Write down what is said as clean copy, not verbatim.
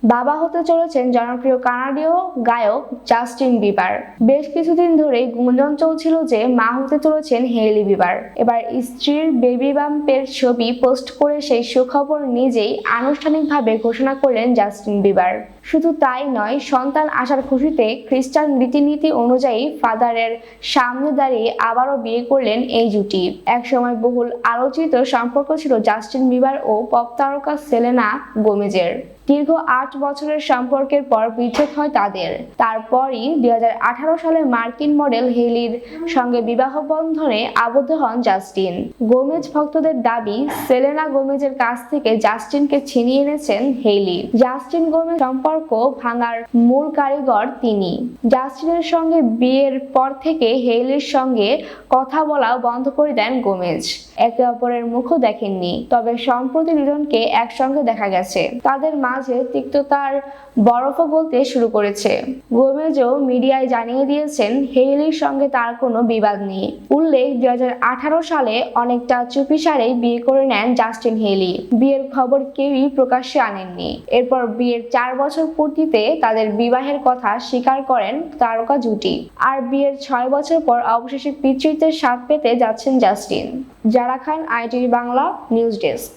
বাবা হতে চলেছেন জনপ্রিয় কানাডীয় গায়ক জাস্টিন বিবার। বেশ কিছুদিন ধরেই গুঞ্জন চলছিল যে মা হতে চলেছেন হেইলি বিবার। এবার স্ত্রীর বেবি বাম্পের ছবি পোস্ট করে সেই সুখবর নিজেই আনুষ্ঠানিকভাবে ঘোষণা করলেন জাস্টিন বিবার। শুধু তাই নয়, সন্তান আসার খুশিতে খ্রিস্টান রীতিনীতি অনুযায়ী ফাদারের সামনে দাঁড়িয়ে আবারও বিয়ে করলেন এই জুটি। একসময় বহুল আলোচিত সম্পর্ক ছিল জাস্টিন বিবার ও পপ তারকা সেলেনা গোমেজের। দীর্ঘ ৮ বছরের সম্পর্কের পর বিচ্ছেদ হয় তাদের। তারপরই ২০১৮ সালে মার্কিন মডেল হেইলির সঙ্গে বিবাহ বন্ধনে আবদ্ধ হন জাস্টিন। গোমেজ ভক্তদের দাবি, সেলেনা গোমেজের কাছ থেকে জাস্টিনকে ছিনিয়ে এনেছেন হেইলি। জাস্টিন গোমেজ সম্পর্ক ভাঙার মূল কারিগর তিনি। জাস্টিনের সঙ্গে বিয়ের পর থেকে হেইলির সঙ্গে কথা বলা বন্ধ করে দেন গোমেজ। একে অপরের মুখও দেখেননি। তবে সম্প্রতি দুজনকে একসঙ্গে দেখা গেছে। তাদের মাঝে তিক্ততার বরফও গলতে শুরু করেছে। গোমেজও মিডিয়ায় জানিয়ে দিয়েছেন হেইলির সঙ্গে তার কোনো বিবাদ নেই। উল্লেখ, ২০১৮ সালে অনেকটা চুপিসারেই বিয়ে করে নেন জাস্টিন হেইলি। বিয়ের খবর কেউই প্রকাশ্যে আনেননি। এরপর বিয়ের ৪ বছর পূর্তিতে তাদের বিবাহের কথা স্বীকার করেন তারকা জুটি। আর বিয়ের ৬ বছর পর অবশেষে পিতৃত্বের স্বাদ পেতে যাচ্ছেন জাস্টিন। জারা খান, ITV বাংলা, নিউজ ডেস্ক।